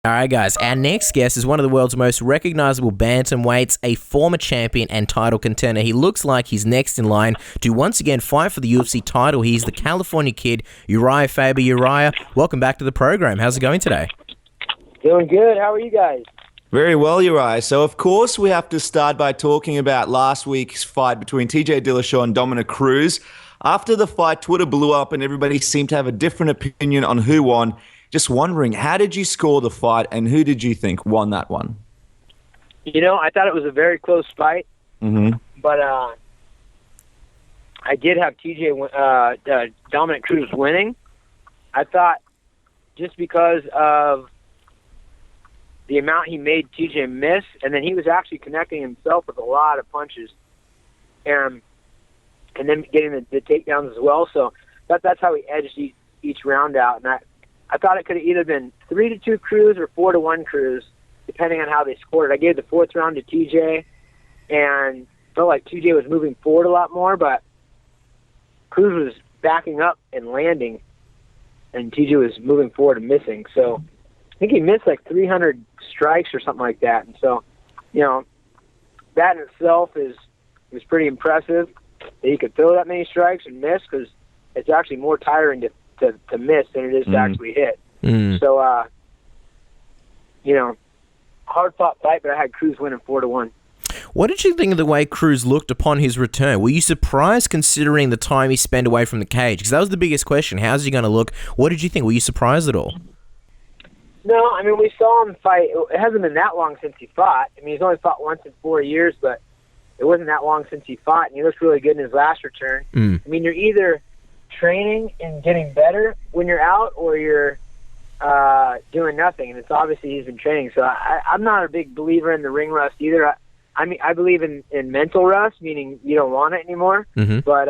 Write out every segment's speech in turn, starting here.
All right, guys. Our next guest is one of the world's most recognizable bantamweights, a former champion and title contender. He looks like he's next in line to once again fight for the UFC title. He's the California kid, Urijah Faber. Urijah, welcome back to the program. How's it going today? Doing good. How are you guys? Very well, Urijah. So, of course, we have to start by talking about last week's fight between TJ Dillashaw and Dominick Cruz. After the fight, Twitter blew up and everybody seemed to have a different opinion on who won. Just wondering, how did you score the fight and who did you think won that one? You know, I thought it was a very close fight, but I did have Dominick Cruz winning. I thought just because of the amount he made TJ miss, and then he was actually connecting himself with a lot of punches, and then getting the takedowns as well. So that's how he edged each round out, and I thought it could have either been 3-2 Cruz or 4-1 Cruz, depending on how they scored it. I gave the fourth round to TJ, and felt like TJ was moving forward a lot more, but Cruz was backing up and landing, and TJ was moving forward and missing. So I think he missed like 300 strikes or something like that. And so, you know, that in itself was pretty impressive that he could throw that many strikes and miss, because it's actually more tiring to miss than it is to actually hit. So, you know, hard-fought fight, but I had Cruz winning 4-1. What did you think of the way Cruz looked upon his return? Were you surprised considering the time he spent away from the cage? Because that was the biggest question. How's he going to look? What did you think? Were you surprised at all? No, I mean, we saw him fight. It hasn't been that long since he fought. I mean, he's only fought once in 4 years, but it wasn't that long since he fought, and he looked really good in his last return. I mean, you're either training and getting better when you're out, or you're doing nothing, and it's obviously he's been training. So I'm not a big believer in the ring rust either. I mean, I believe in mental rust, meaning you don't want it anymore, but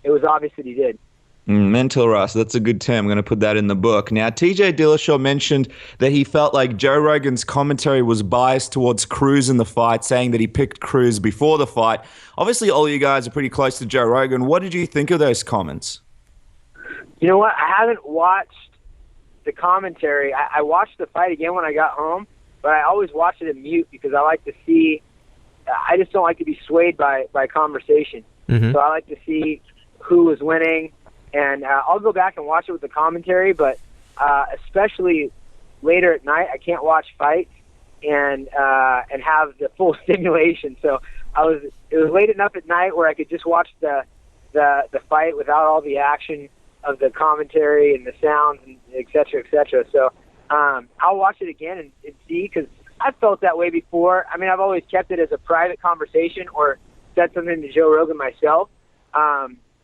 it was obvious that he did. Mental rust, that's a good term. I'm going to put that in the book. Now, TJ Dillashaw mentioned that he felt like Joe Rogan's commentary was biased towards Cruz in the fight, saying that he picked Cruz before the fight. Obviously, all you guys are pretty close to Joe Rogan. What did you think of those comments? You know what? I haven't watched the commentary. I watched the fight again when I got home, but I always watch it in mute because I like to see – I just don't like to be swayed by conversation. So I like to see who was winning. And I'll go back and watch it with the commentary, but especially later at night, I can't watch fights and have the full stimulation. So it was late enough at night where I could just watch the fight without all the action of the commentary and the sounds, and et cetera, et cetera. So I'll watch it again and see, because I've felt that way before. I mean, I've always kept it as a private conversation or said something to Joe Rogan myself.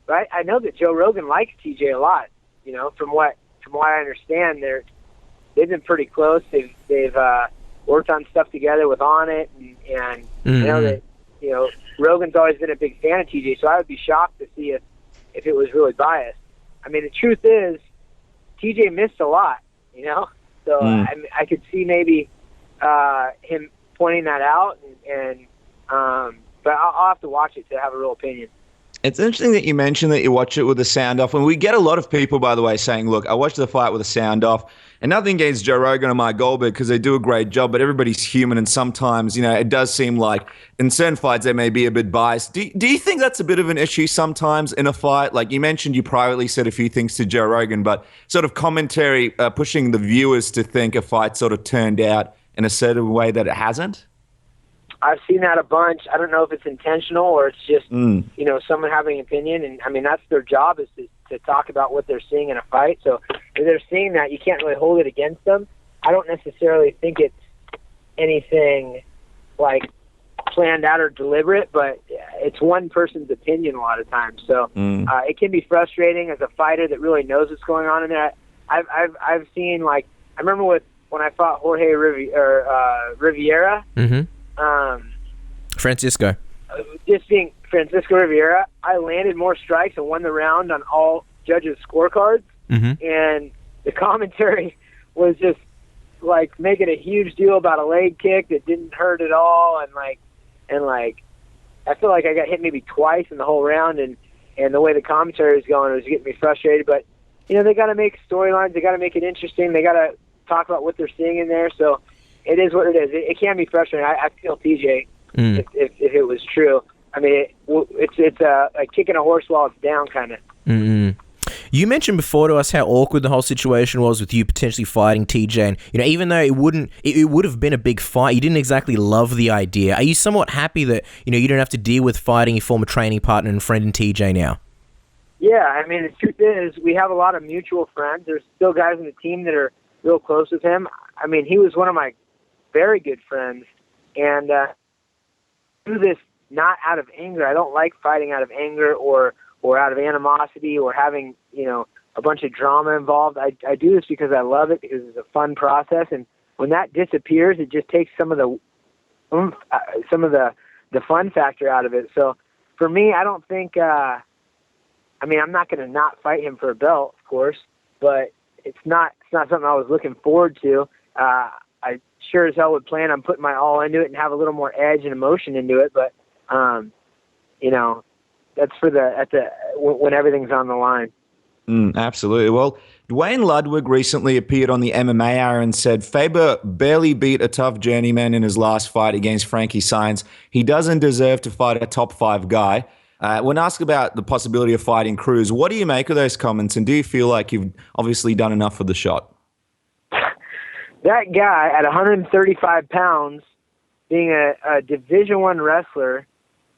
But I know that Joe Rogan likes TJ a lot. You know, from what I understand, they've been pretty close. They've worked on stuff together with On It, and I know that Rogan's always been a big fan of TJ. So I would be shocked to see if it was really biased. I mean, the truth is, TJ missed a lot. You know, so I could see maybe him pointing that out, but I'll have to watch it to have a real opinion. It's interesting that you mentioned that you watch it with the sound off. And we get a lot of people, by the way, saying, look, I watched the fight with the sound off. And nothing against Joe Rogan or Mike Goldberg, because they do a great job, but everybody's human. And sometimes, it does seem like in certain fights they may be a bit biased. Do you think that's a bit of an issue sometimes in a fight? Like you mentioned, you privately said a few things to Joe Rogan, but sort of commentary pushing the viewers to think a fight sort of turned out in a certain way that it hasn't? I've seen that a bunch. I don't know if it's intentional or it's just, someone having an opinion. And, I mean, that's their job, is to talk about what they're seeing in a fight. So if they're seeing that, you can't really hold it against them. I don't necessarily think it's anything, like, planned out or deliberate, but it's one person's opinion a lot of times. So it can be frustrating as a fighter that really knows what's going on in there. I've seen, like, I remember when I fought Jorge Riviera, Francisco. Just being Francisco Rivera, I landed more strikes and won the round on all judges' scorecards. And the commentary was just like making a huge deal about a leg kick that didn't hurt at all, and I feel like I got hit maybe twice in the whole round, and the way the commentary was going, it was getting me frustrated. But they got to make storylines, they got to make it interesting, they got to talk about what they're seeing in there. So it is what it is. It can be frustrating. I feel TJ if it was true. I mean, it's like kicking a horse while it's down, kind of. Mm-hmm. You mentioned before to us how awkward the whole situation was with you potentially fighting TJ, and even though it would have been a big fight, you didn't exactly love the idea. Are you somewhat happy that you don't have to deal with fighting your former training partner and friend in TJ now? Yeah, I mean, the truth is we have a lot of mutual friends. There's still guys on the team that are real close with him. I mean, he was one of my very good friends, and do this not out of anger. I don't like fighting out of anger or out of animosity or having, a bunch of drama involved. I do this because I love it, because it's a fun process. And when that disappears, it just takes some of the fun factor out of it. So for me, I don't think, I'm not going to not fight him for a belt, of course, but it's not something I was looking forward to. I sure as hell would plan on putting my all into it and have a little more edge and emotion into it. But, that's for when everything's on the line. Absolutely. Well, Duane Ludwig recently appeared on the MMA Hour and said Faber barely beat a tough journeyman in his last fight against Frankie Saenz. He doesn't deserve to fight a top 5 guy. When asked about the possibility of fighting Cruz, what do you make of those comments, and do you feel like you've obviously done enough for the shot? That guy at 135 pounds, being a Division I wrestler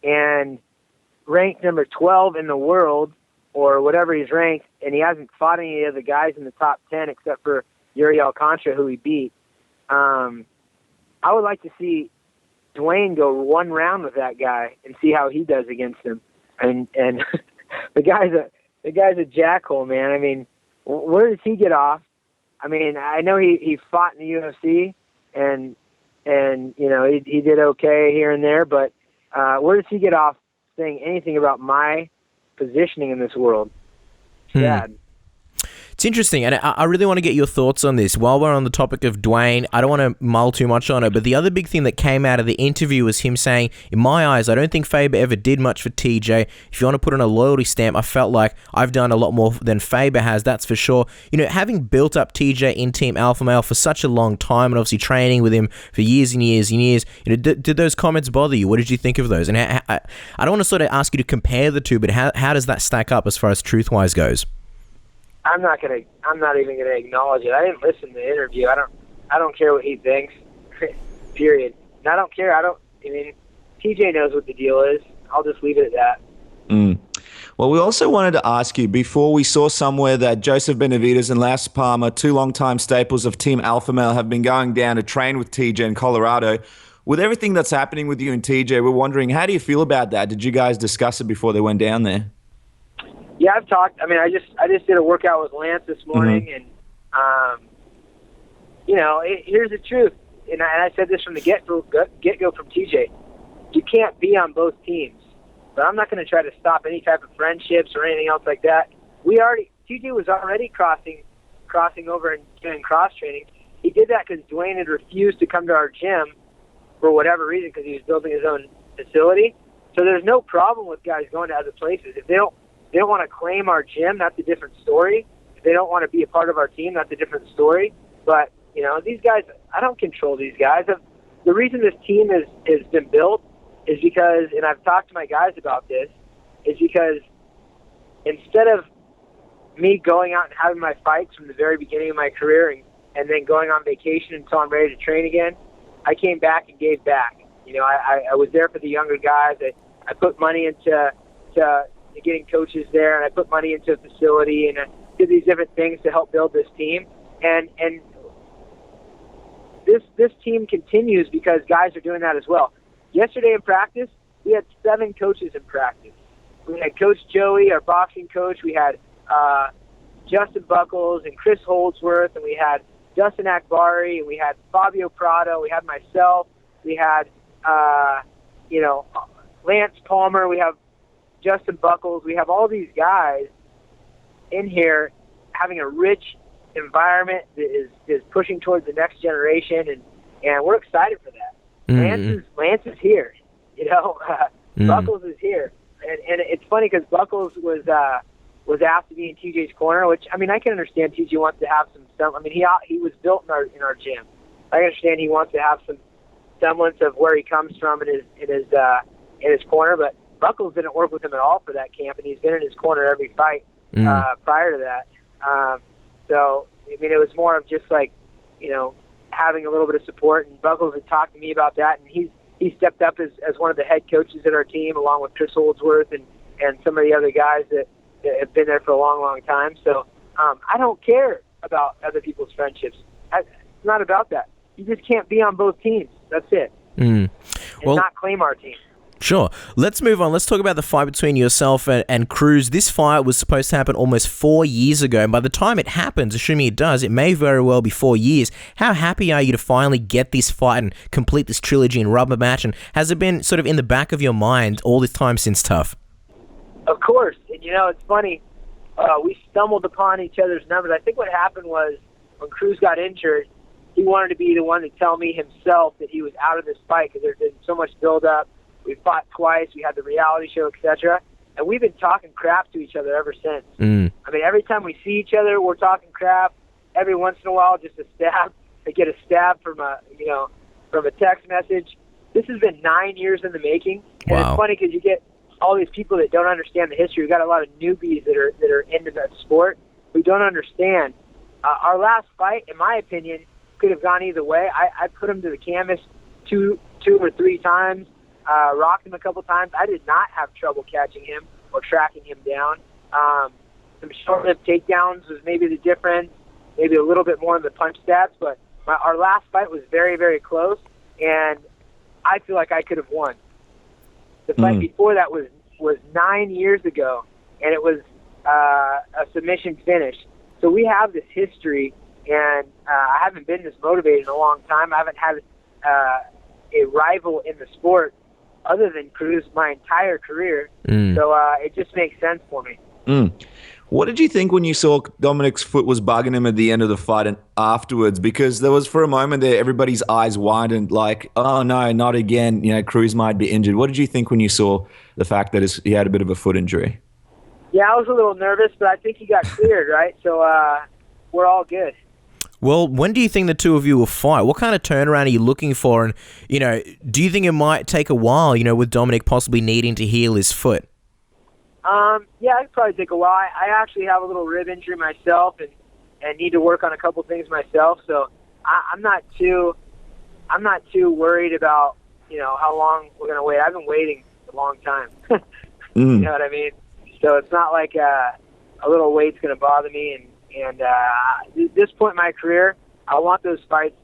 and ranked number 12 in the world, or whatever he's ranked, and he hasn't fought any of the guys in the top 10 except for Urijah Faber, who he beat. I would like to see Duane go one round with that guy and see how he does against him. And the guy's a jackhole, man. I mean, where does he get off? I mean, I know he fought in the UFC and he did okay here and there, but where does he get off saying anything about my positioning in this world? Sad. It's interesting, and I really want to get your thoughts on this. While we're on the topic of Duane, I don't want to mull too much on it, but the other big thing that came out of the interview was him saying, in my eyes, I don't think Faber ever did much for TJ. If you want to put on a loyalty stamp, I felt like I've done a lot more than Faber has, that's for sure. Having built up TJ in Team Alpha Male for such a long time, and obviously training with him for years and years and years, did those comments bother you? What did you think of those? And I don't want to sort of ask you to compare the two, but how does that stack up as far as truth-wise goes? I'm not even gonna acknowledge it. I didn't listen to the interview. I don't care what he thinks. Period. And I don't care. TJ knows what the deal is. I'll just leave it at that. Well, we also wanted to ask you, before we saw somewhere that Joseph Benavidez and Las Palma, 2 longtime staples of Team Alpha Male, have been going down to train with TJ in Colorado. With everything that's happening with you and TJ, we're wondering, how do you feel about that? Did you guys discuss it before they went down there? Yeah, I've talked. I just did a workout with Lance this morning, and here's the truth. And I said this from the get-go from TJ. You can't be on both teams. But I'm not going to try to stop any type of friendships or anything else like that. TJ was already crossing over and doing cross training. He did that because Duane had refused to come to our gym for whatever reason, because he was building his own facility. So there's no problem with guys going to other places. If they don't want to claim our gym, that's a different story. If they don't want to be a part of our team, that's a different story. But, these guys, I don't control these guys. The reason this team has been built is because, and I've talked to my guys about this, is because instead of me going out and having my fights from the very beginning of my career and then going on vacation until I'm ready to train again, I came back and gave back. I was there for the younger guys. I put money into getting coaches there, and I put money into a facility, and I did these different things to help build this team. And this team continues because guys are doing that as well. Yesterday in practice, we had 7 coaches in practice. We had Coach Joey, our boxing coach. We had Justin Buckles and Chris Holdsworth, and we had Dustin Akbari, and we had Fabio Prado. We had myself. We had Lance Palmer. We have Justin Buckles. We have all these guys in here having a rich environment that is pushing towards the next generation, and we're excited for that. Lance is here. Buckles is here, and it's funny because Buckles was was asked to be in TJ's corner, which, I mean, I can understand TJ wants to have some. I mean, he was built in our gym. I understand he wants to have some semblance of where he comes from in his corner, but Buckles didn't work with him at all for that camp, and he's been in his corner every fight prior to that. So, I mean, it was more of just like, you know, having a little bit of support, and Buckles had talked to me about that, and he stepped up as one of the head coaches at our team, along with Chris Holdsworth and some of the other guys that have been there for a long, long time. So I don't care about other people's friendships. It's not about that. You just can't be on both teams. That's it. And not claim our team. Sure. Let's move on. Let's talk about the fight between yourself and Cruz. This fight was supposed to happen almost 4 years ago, and by the time it happens, assuming it does, it may very well be 4 years. How happy are you to finally get this fight and complete this trilogy and rubber match? And has it been sort of in the back of your mind all this time since TUF? Of course. And, you know, it's funny. We stumbled upon each other's numbers. I think what happened was when Cruz got injured, he wanted to be the one to tell me himself that he was out of this fight because there's been so much build-up. We fought twice. We had the reality show, etc. And we've been talking crap to each other ever since. I mean, every time we see each other, we're talking crap. Every once in a while, just a stab. I get a stab from a text message. This has been 9 years in the making. And Wow. It's funny because you get all these people that don't understand the history. We've got a lot of newbies that are into that sport who don't understand. Our last fight, in my opinion, could have gone either way. I put him to the canvas two or three times. Rocked him a couple times. I did not have trouble catching him or tracking him down. Some short-lived takedowns was maybe the difference, maybe a little bit more in the punch stats, but our last fight was very, very close, and I feel like I could have won. The fight before that was 9 years ago, and it was a submission finish. So we have this history, and I haven't been this motivated in a long time. I haven't had a rival in the sport other than Cruz my entire career. So it just makes sense for me. What did you think when you saw Dominick's foot was bugging him at the end of the fight and afterwards? Because there was, for a moment there, everybody's eyes widened like, oh no, not again. You know, Cruz might be injured. What did you think when you saw the fact that he had a bit of a foot injury? Yeah, I was a little nervous, but I think he got cleared, right? So we're all good. Well, when do you think the two of you will fight? What kind of turnaround are you looking for? And, you know, do you think it might take a while, you know, with Dominick possibly needing to heal his foot? Yeah, it'd probably take a while. I actually have a little rib injury myself and need to work on a couple things myself. So I'm not too worried about, you know, how long we're going to wait. I've been waiting a long time. You know what I mean? So it's not like a little wait's going to bother me. And at this point in my career, I want those fights,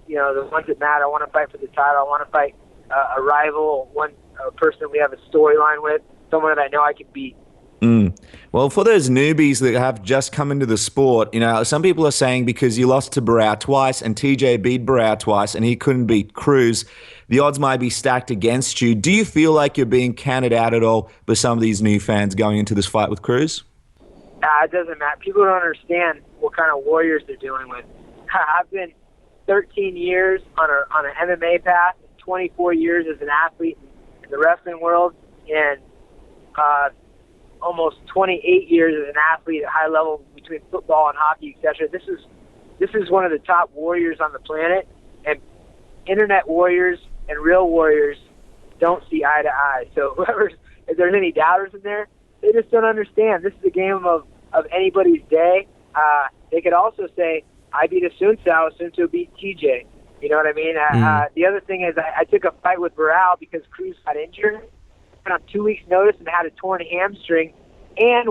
you know, the ones that matter. I want to fight for the title. I want to fight a rival, a person we have a storyline with, someone that I know I can beat. Well, for those newbies that have just come into the sport, you know, some people are saying because you lost to Barao twice and TJ beat Barao twice and he couldn't beat Cruz, the odds might be stacked against you. Do you feel like you're being counted out at all by some of these new fans going into this fight with Cruz? It doesn't matter. People don't understand what kind of warriors they're dealing with. I've been 13 years on an MMA path, 24 years as an athlete in the wrestling world, and almost 28 years as an athlete at high level between football and hockey, etc. This is one of the top warriors on the planet, and internet warriors and real warriors don't see eye to eye. So if there's any doubters in there, they just don't understand. This is a game of anybody's day. They could also say, I beat Asunto beat TJ. You know what I mean? The other thing is I took a fight with Barao because Cruz got injured on 2 weeks' notice and had a torn hamstring, and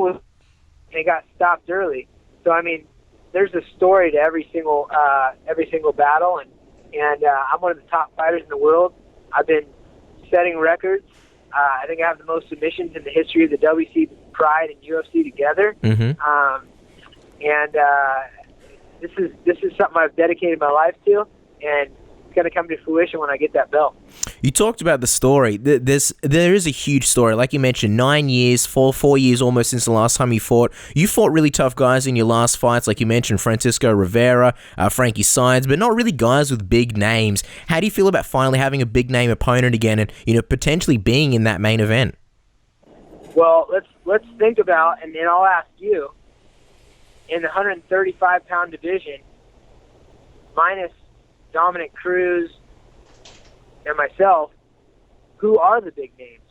they got stopped early. So I mean, there's a story to every single battle, and I'm one of the top fighters in the world. I've been setting records. I think I have the most submissions in the history of the WC Pride and UFC together. This is something I've dedicated my life to, and it's going to come to fruition when I get that belt. You talked about the story. There is a huge story. Like you mentioned, 9 years, 4 years almost since the last time you fought. You fought really tough guys in your last fights, like you mentioned, Francisco Rivera, Frankie Saenz, but not really guys with big names. How do you feel about finally having a big name opponent again and, you know, potentially being in that main event? Well, let's think about, and then I'll ask you, in the 135-pound division, minus Dominick Cruz and myself, who are the big names?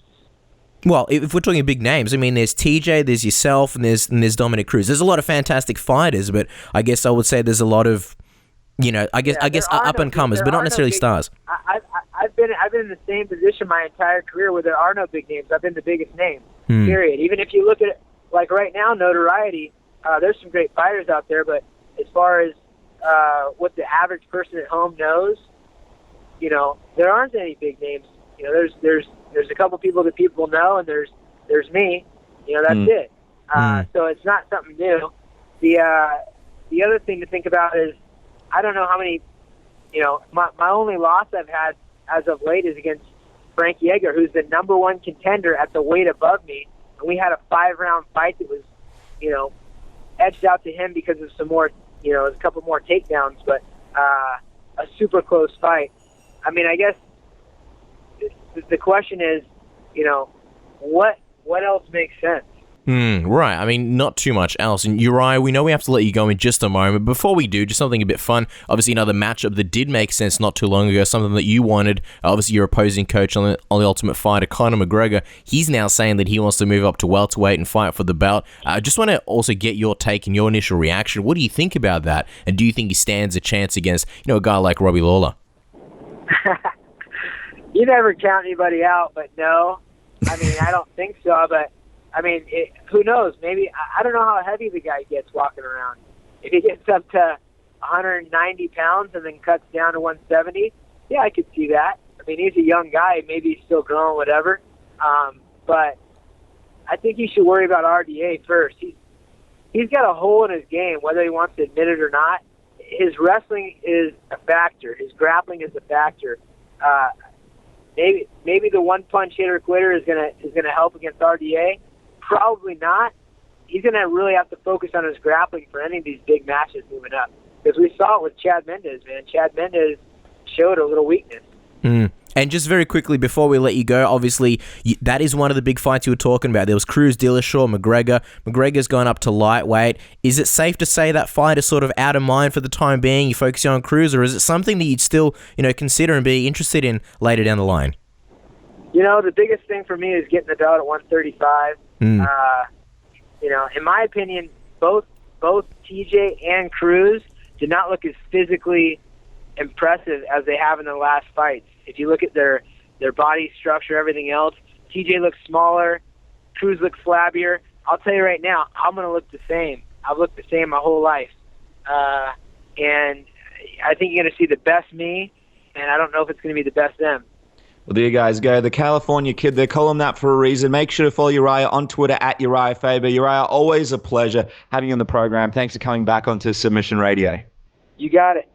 Well, if we're talking big names, I mean, there's TJ, there's yourself, and there's Dominick Cruz. There's a lot of fantastic fighters, but I guess I would say there's a lot of, I guess up and comers, but not necessarily stars. I've been in the same position my entire career where there are no big names. I've been the biggest name. Period. Even if you look at it, like right now, notoriety. There's some great fighters out there, but as far as what the average person at home knows, there aren't any big names. There's a couple people that people know, and there's me. That's it. So it's not something new. The other thing to think about is I don't know how many. My only loss I've had as of late is against Frank Yeager, who's the number one contender at the weight above me, and we had a 5-round fight that was, edged out to him because of some more, a couple more takedowns, but a super close fight. I mean, I guess the question is, what else makes sense? Right. I mean, not too much else. And Urijah, we know we have to let you go in just a moment. Before we do, just something a bit fun. Obviously, another matchup that did make sense not too long ago, something that you wanted. Obviously, your opposing coach on the Ultimate Fighter, Conor McGregor, he's now saying that he wants to move up to welterweight and fight for the belt. I just want to also get your take and your initial reaction. What do you think about that? And do you think he stands a chance against, a guy like Robbie Lawler? You never count anybody out, but no. I mean, I don't think so, but I mean, who knows? Maybe, I don't know how heavy the guy gets walking around. If he gets up to 190 pounds and then cuts down to 170, yeah, I could see that. I mean, he's a young guy. Maybe he's still growing, whatever. But I think he should worry about RDA first. He's got a hole in his game, whether he wants to admit it or not. His wrestling is a factor. His grappling is a factor. Maybe the one-punch hitter quitter is gonna help against RDA. Probably not. He's going to really have to focus on his grappling for any of these big matches moving up. Because we saw it with Chad Mendes, man. Chad Mendes showed a little weakness. And just very quickly, before we let you go, obviously, that is one of the big fights you were talking about. There was Cruz, Dillashaw, McGregor. McGregor's gone up to lightweight. Is it safe to say that fight is sort of out of mind for the time being? You're focusing on Cruz, or is it something that you'd still, consider and be interested in later down the line? The biggest thing for me is getting the belt at 135. In my opinion, both TJ and Cruz did not look as physically impressive as they have in the last fights. If you look at their body structure, everything else, TJ looks smaller, Cruz looks flabbier. I'll tell you right now, I'm going to look the same. I've looked the same my whole life. And I think you're going to see the best me, and I don't know if it's going to be the best them. Well, there you guys go. The California Kid, they call him that for a reason. Make sure to follow Urijah on Twitter at Urijah Faber. Urijah, always a pleasure having you on the program. Thanks for coming back onto Submission Radio. You got it.